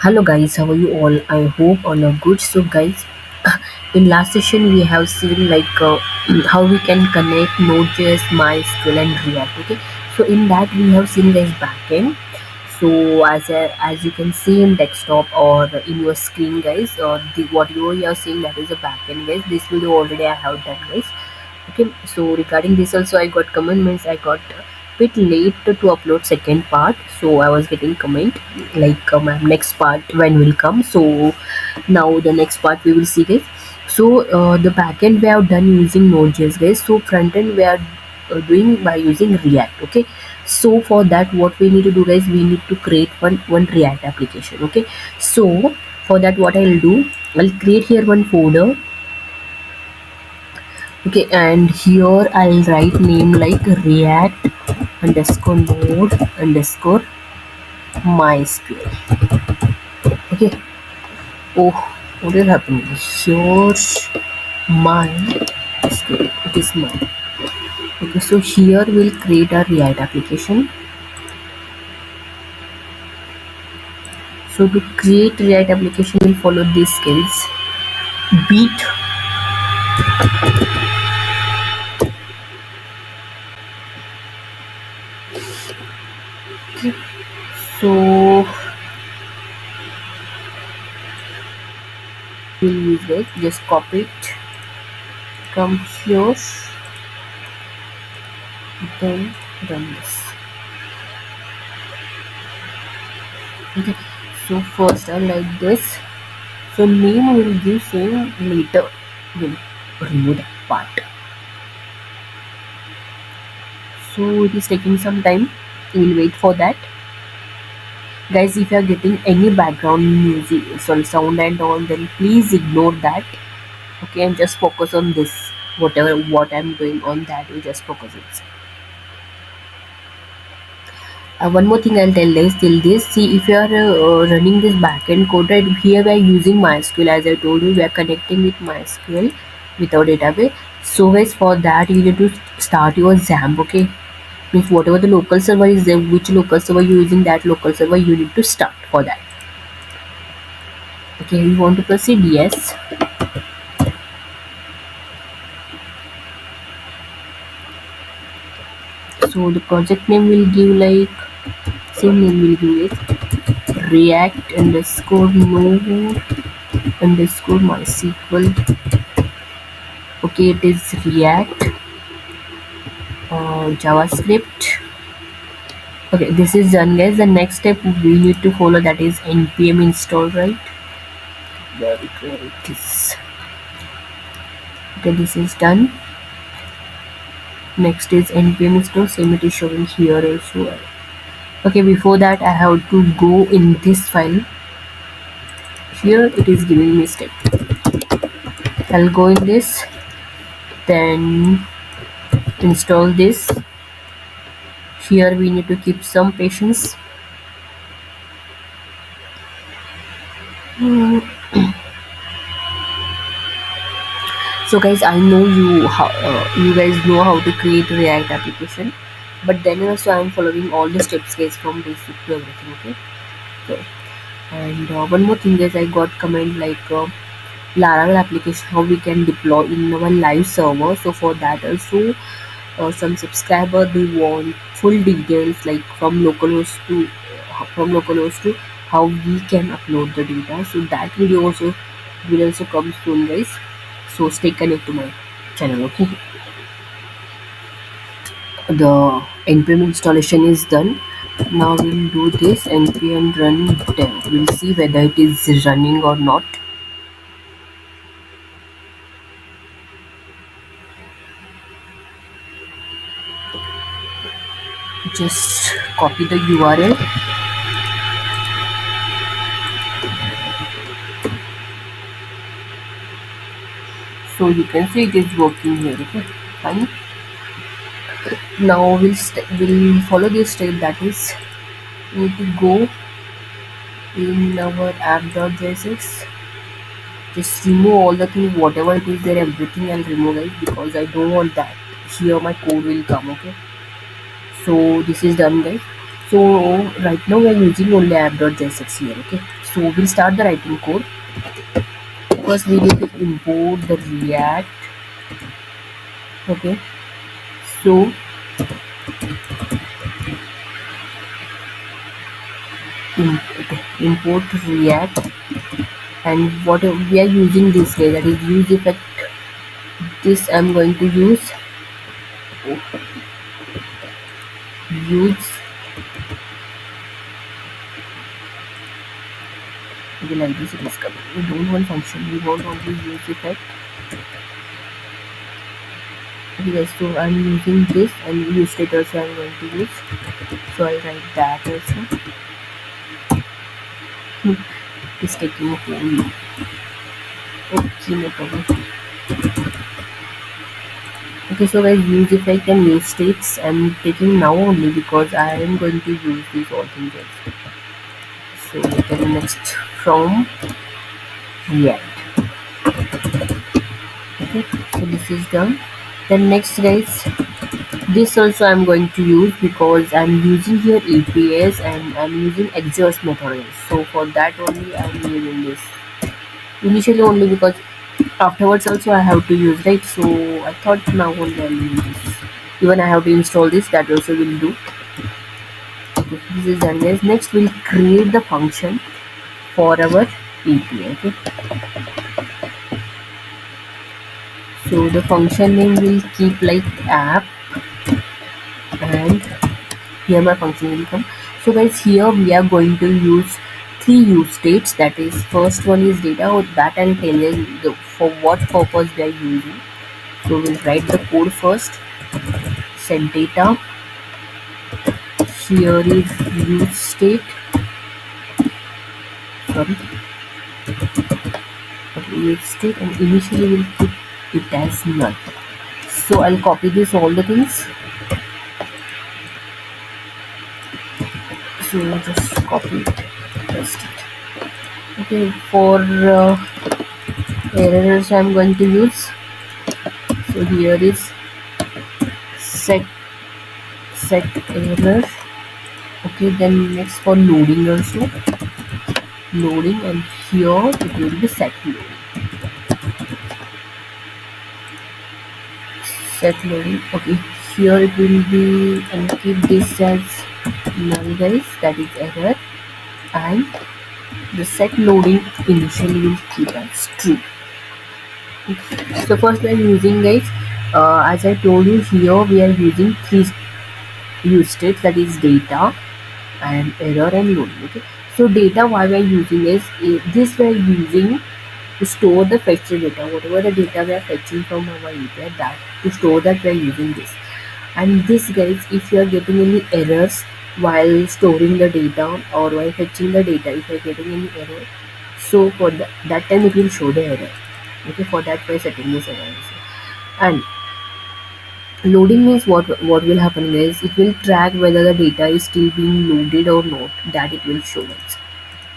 Hello guys, how are you all? I hope all are good. So guys, in last session we have seen how we can connect Node.js, MySQL and React. Okay, so in that we have seen guys backend. So as you can see in desktop or in your screen guys, what you are seeing, that is a backend guys. This video already I have done guys. Okay, so regarding this also I got comment, means I got bit late to upload second part, so I was getting comment ma'am, next part when will come. So now the next part we will see guys. So the backend we have done using Node.js guys. So front end we are doing by using React. Okay, so for that what we need to do guys, we need to create one React application. Okay, so for that what I'll do, I'll create here one folder. Okay, and here I'll write name like react underscore node underscore mysql. Okay, oh, what is happening here's my SQL, it is mine. Okay, so here we'll create a React application. So to create React application we'll follow these skills: beat, so we'll use it, just copy it, come here, then run this. Okay, so first I like this. So name will give same, later will remove that part. So it is taking some time. We'll wait for that. Guys, if you are getting any background music, sorry, sound and all, then please ignore that. Okay, and just focus on this. Whatever what I'm doing on that, you just focus it. One more thing I'll tell guys, till this, see, if you are running this backend code, right, here we are using MySQL. As I told you, we are connecting with MySQL with our database. So guys, for that you need to start your XAMPP. Okay, means whatever the local server is there, which local server you're using, that local server you need to start for that. Okay, we want to proceed, yes. So the project name will give like same name will give it react underscore node underscore mysql. Okay, it is react javascript. Okay, this is done guys. The next step we need to follow, that is npm install, right? Where it is. Okay, this is done. Next is npm install, same it is showing here also. Okay, before that I have to go in this file. Here it is giving me step. I'll go in this, then install this. Here we need to keep some patience. So guys, I know you guys know how to create React application, but then also I am following all the steps guys from basic to everything. Okay, so and one more thing guys, I got comment Laravel application, how we can deploy in our live server. So for that also, some subscriber they want full details like from localhost to how we can upload the data. So that video also will also come soon guys. So stay connected to my channel. Okay, the npm installation is done. Now we'll do this npm run dev. We'll see whether it is running or not. Just copy the URL. So you can see it is working here. Okay, fine. Now we'll follow this step, that is we need to go in our app.js. Just remove all the things, whatever it is there, everything I'll remove guys, because I don't want that here my code will come. Okay, so this is done guys. So right now we are using only app.js here. Okay, So we'll start the writing code. First we need to import the react. Okay, so import react, and what we are using this way, that is use effect. This I'm going to use okay, like this it is coming. We don't want function, we want only use effect. Okay guys, so I'm using this, and use state also I'm going to use, so I'll write that also. It's taking a whole. Okay, no problem. Okay, so guys, use effect and use states I'm taking now only because I am going to use these all things also. So then next, from react. Okay, so this is done. Then next guys, this also I'm going to use because I'm using here APIs and I'm using exhaust method. So for that only I'm using this. Initially only because afterwards also I have to use, right? So I thought now only I'll use this. Even I have to install this, that also will do. Okay, this is done guys. Next we'll create the function for our API. Okay, so the function name will keep like app, and here my function will come. So guys, here we are going to use three use states. That is, first one is data, or that I'll tell you for what purpose we are using. So we'll write the code first. Set data. Here is use state. Sorry. Okay, use state, and initially we'll keep it as null. So I'll copy this all the things. So just copy it, paste it. Okay, for errors I'm going to use. So here is set error. Okay, then next for loading also, loading, and here it will be set loading. Set loading. Okay, here it will be, and keep this as null guys, that is error, and the set loading initially will keep as true. Okay. So first we are using guys, as I told you, here we are using three use states, that is data and error and loading. Okay, so data why we are using is this we are using to store the fetched data, whatever the data we are fetching from our API, that to store that we are using this. And this guys, if you are getting any errors while storing the data or while fetching the data, if you are getting any error, so for that time it will show the error. Okay, for that we are setting this error. And loading means what will happen is, it will track whether the data is still being loaded or not, that it will show us.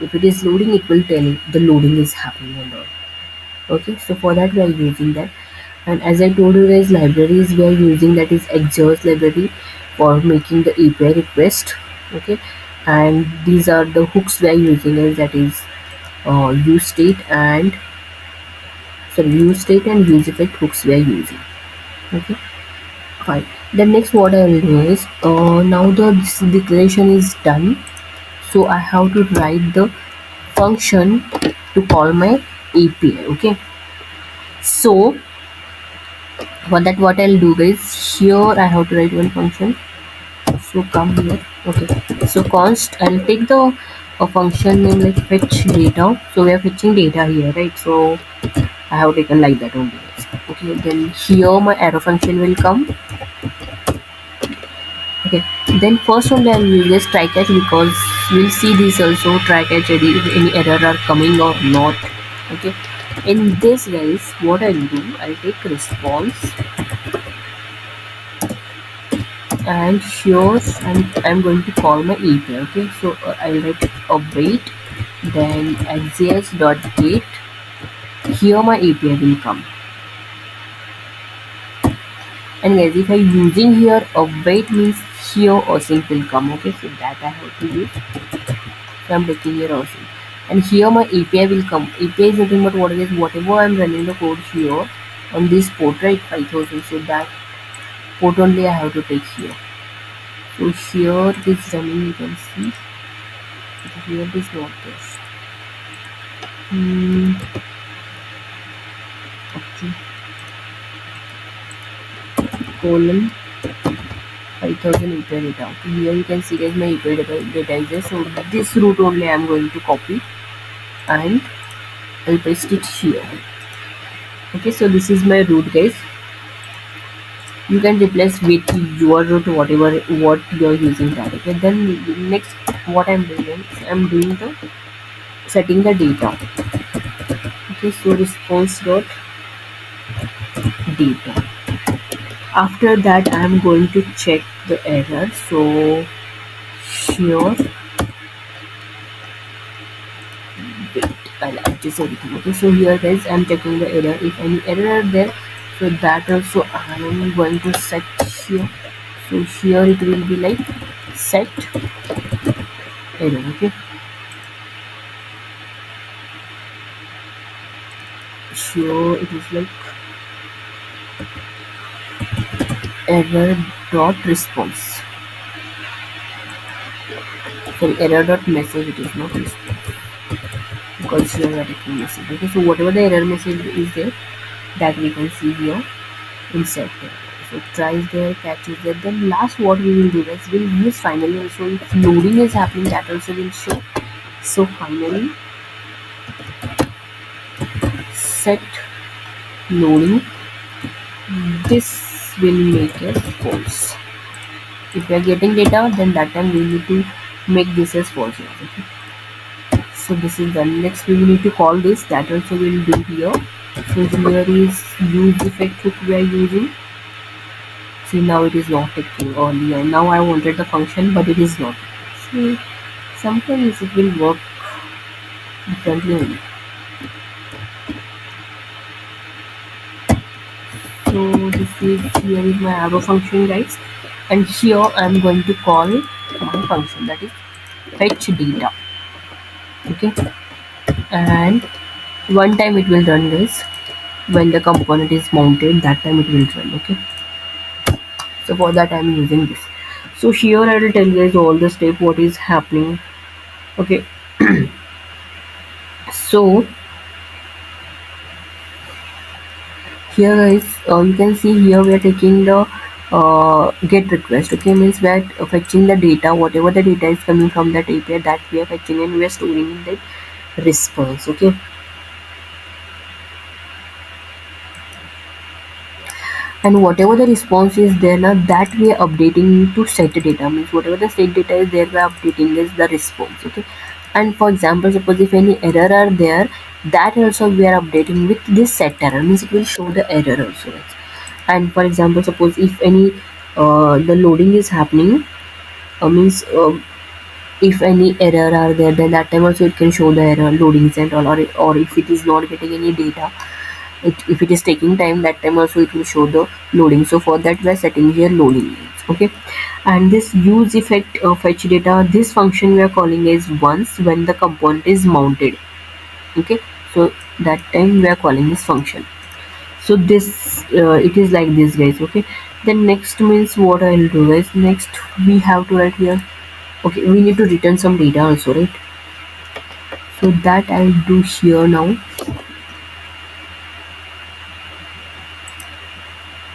If it is loading, it will tell the loading is happening or not. Okay, so for that we are using that. And as I told you guys, libraries we are using, that is exhaust library for making the API request. Okay, and these are the hooks we are using, as that is use state and use effect hooks we are using. Okay, fine. Then next what I will do is, now this declaration is done, so I have to write the function to call my API. Okay, so for that what I'll do guys, here I have to write one function. So come here. Okay, so const, I'll take the function name like fetch data. So we are fetching data here, right? So I have taken like that only. Okay, then here my arrow function will come. Okay, then first only I'll use this try catch, because we'll see this also, try catch if any error are coming or not. Okay, in this guys, what I'll do, I'll take response, and here I'm going to call my API. Okay, so I'll write await, then exes.get. Here my API will come. And guys, if I'm using here await means here async will come. Okay, so that I have to use. So I'm taking here async. and here my API will come. API is nothing but what it is, whatever I'm running the code here on this port, right, 5000, so that port only I have to take here. So here it is running, you can see, here it is not this. Okay, colon 5000 API data. Okay, here you can see there's my API data is there. So this route only I'm going to copy and I'll paste it here. Okay, so this is my route, guys. You can replace with your route whatever what you're using that. Okay, then next what I'm doing is I'm doing the setting the data. Okay, so response dot data. After that I'm going to check the error. So here, wait, I'll adjust everything. Okay, so here guys I'm checking the error. If any error are there, so that also I am going to set here. So here it will be like set error. Okay, so it is like error dot response. Sorry, error dot message, it is not response because here we are taking message. Okay, so whatever the error message is there, that we can see here inside there. So try is there, catch is there. Then last what we will do is we'll use finally also if loading is happening, that also will show. So finally set loading, this will make us false. If we are getting data, then that time we need to make this as false. Okay, so this is done. Next we will need to call this, that also we will do here. So here is use effect hook we are using. See, now it is not taking earlier. Now I wanted the function, but it is not. See, sometimes it will work differently only. So this is, here is my arrow function, guys, and here I am going to call my function, that is fetch data. Okay, and one time it will run this when the component is mounted, that time it will run. Okay, so for that I am using this. So here I will tell you guys all the step what is happening. Okay, so here guys you can see here we are taking the get request. Okay, means we are fetching the data, whatever the data is coming from that API, that we are fetching and we are storing in that response. Okay, and whatever the response is there now, that we are updating to set data, means whatever the set data is there we are updating is the response. Okay, and for example suppose if any error are there, that also we are updating with this set error, means it will show the error also. And for example suppose if any the loading is happening, means if any error are there, then that time also it can show the error loadings and all, or if it is not getting any data, if it is taking time, that time also it will show the loading. So for that we are setting here loading. Okay, and this use effect fetch data, this function we are calling is once when the component is mounted. Okay, so that time we are calling this function. So this it is like this, guys. Okay, then next means what I'll do is, next we have to write here. Okay, we need to return some data also, right? So that I'll do here now.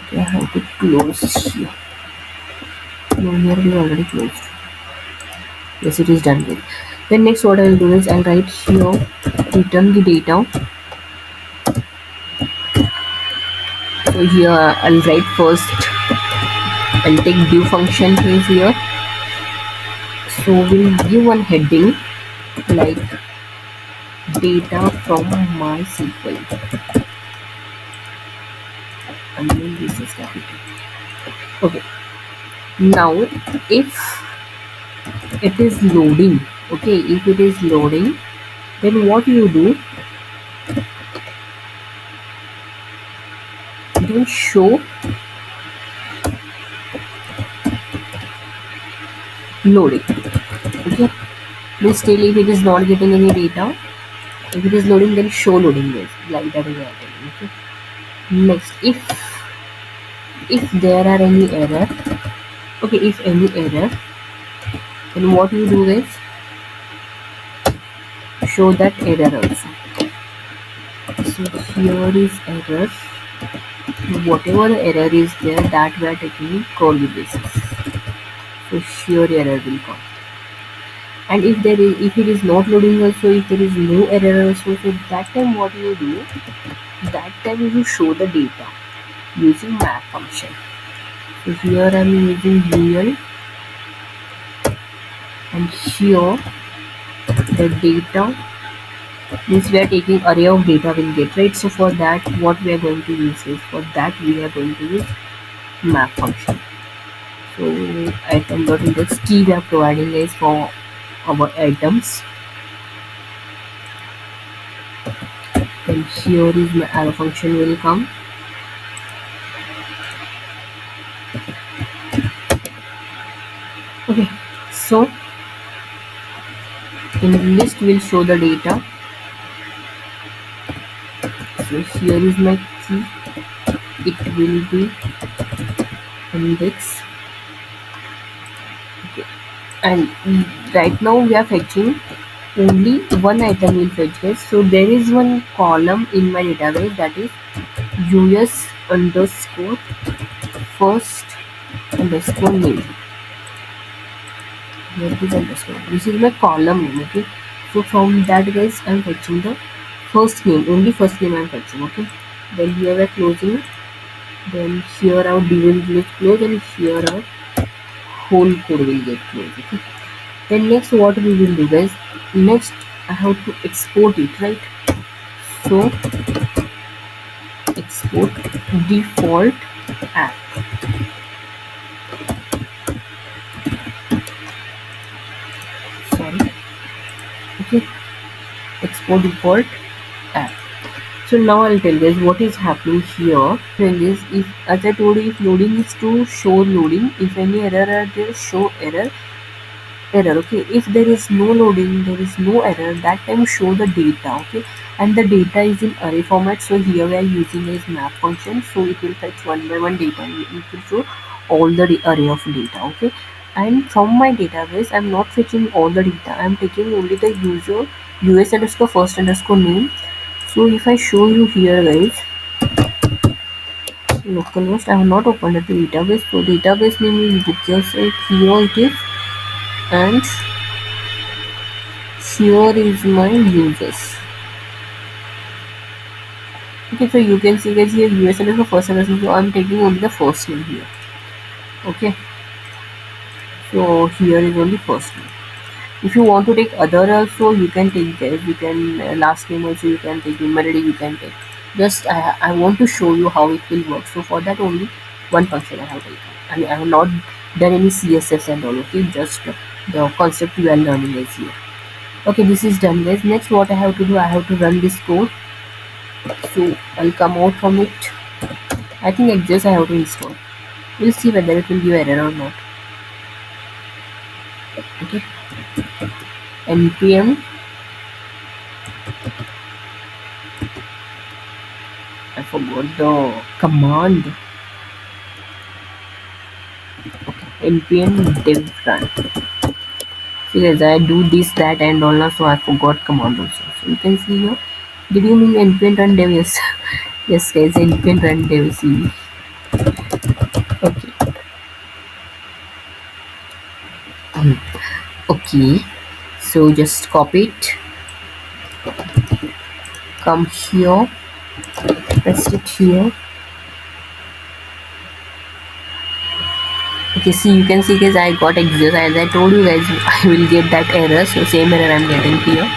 Okay, I have to close here. No, here we already closed. Yes, it is done with. Then next what I'll do is I'll write here return the data. So here I'll write first, I'll take div function is here. So we'll give one heading like data from MySQL, and then this is capital. Okay, now if it is loading, okay, if it is loading, then what you do, then show loading. Okay, but still if it is not getting any data, If it is loading, then show loading is like that is happening. Okay. Next, if there are any error, okay, if any error, then what you do is show that error also. So here is error. Whatever the error is there, that we are taking in curly basis. So here error will come. And if it is not loading also, if there is no error also, so that time what you do, that time you show the data using map function. So here I am using real, and here the data means we are taking array of data will get, right? So for that what we are going to use is, for that we are going to use map function. So item.index key we are providing is for our items. Then here is my arrow function will come. Okay, so in list will show the data. So here is my key, it will be index. Okay, and right now we are fetching only one item will fetch this. So there is one column in my database, that is us underscore first underscore name. Here it is underscore. This is my column name. Okay, so from that guys I'm fetching the first name, only first name I'm fetching. Okay, then here we are closing. Then here our div will get closed, and here our whole code will get closed. Okay. Then next what we will do guys, next I have to export it, right? So export default app. Sorry. Okay. Export default app. So now I'll tell guys what is happening here. Thing is, if as I told you, if loading is to show loading, if any error are there, show error. Okay, if there is no loading, there is no error, that time show the data. Okay, and the data is in array format. So here we are using is map function, so it will fetch one by one data, and it will show all the array of data. Okay, and from my database I'm not fetching all the data, I'm taking only the user us underscore first underscore name. So if I show you here guys, localhost, I have not opened the database, so database name is just here it is, and here is my users. Okay, so you can see guys here us underscore first underscore, so I'm taking only the first name here. Okay, so here is only first name. If you want to take other also, you can take this, you can last name also you can take, email ID you can take. Just I want to show you how it will work. So for that only one function I have taken. I mean, I have not done any CSS and all. Okay, just the concept you are learning is here. Okay, this is done guys. Next what I have to do, I have to run this code. So I'll come out from it. I think Exist I have to install. We'll see whether it will give error or not. Okay, npm, I forgot the command. Okay, npm dev run. See guys, I do this, that and all now, so I forgot command also. So you can see here. Did you mean npm run dev? Yes. Yes guys, npm run dev. See. Okay. Okay. So just copy it. Come here. Paste it here. Okay, see, you can see guys, I got exist. As I told you guys, I will get that error. So same error I'm getting here.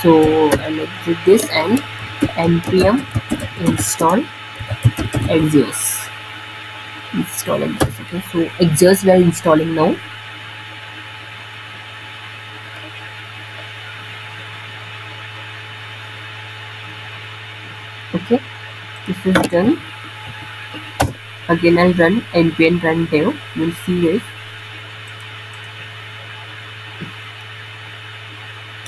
So I'll exit this and npm install exist. Install exist. Okay, so exist we are installing now. Okay, this is done. Again I'll run npm run dev. We'll see guys.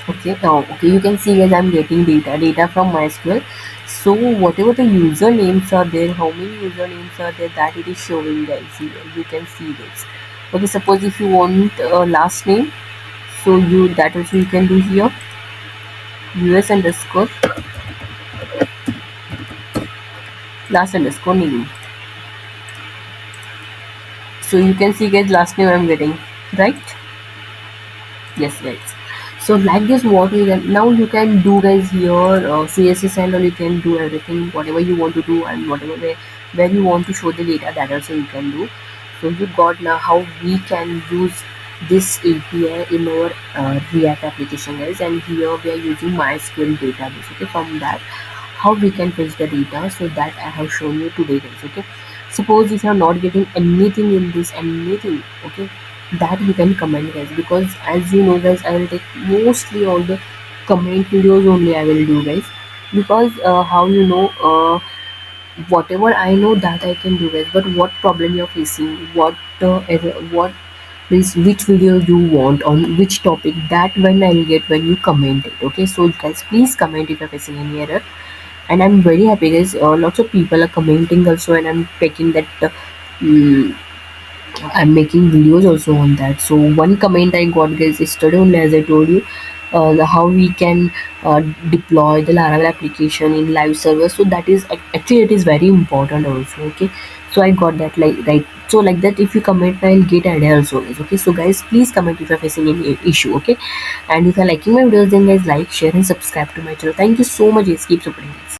Okay, Okay, okay, you can see guys, I'm getting data from MySQL. So whatever the usernames are there, how many usernames are there, that it is showing guys here. You can see this. Okay, suppose if you want last name, so you that also you can do here, US underscore last underscore name. So you can see guys, last name I'm getting, right? Yes guys. So like this, what you can now you can do guys here, CSS and all, you can do everything whatever you want to do, and whatever where you want to show the data, that also you can do. So you got now how we can use this API in our React application guys, and here we are using MySQL database. Okay, from that how we can fetch the data, so that I have shown you today guys. Okay, suppose if you are not getting anything in this, anything, okay, that you can comment guys, because as you know guys, I will take mostly all the comment videos only I will do guys, because how you know, whatever I know that I can do guys, but what problem you're facing, what is which video you want on which topic, that when I'll get when you comment it. Okay, so guys, please comment if you're facing any error, and I'm very happy guys, lots of people are commenting also, and I'm taking that mm, I'm making videos also on that. So one comment I got guys yesterday only, as I told you, how we can deploy the Laravel application in live server. So that is actually it is very important also. Okay, so I got that, like, right. So like that, if you comment, I'll get idea also guys. Okay, so guys, please comment if you're facing any issue. Okay, and if you're liking my videos, then guys, like, share, and subscribe to my channel. Thank you so much guys. Keep supporting guys.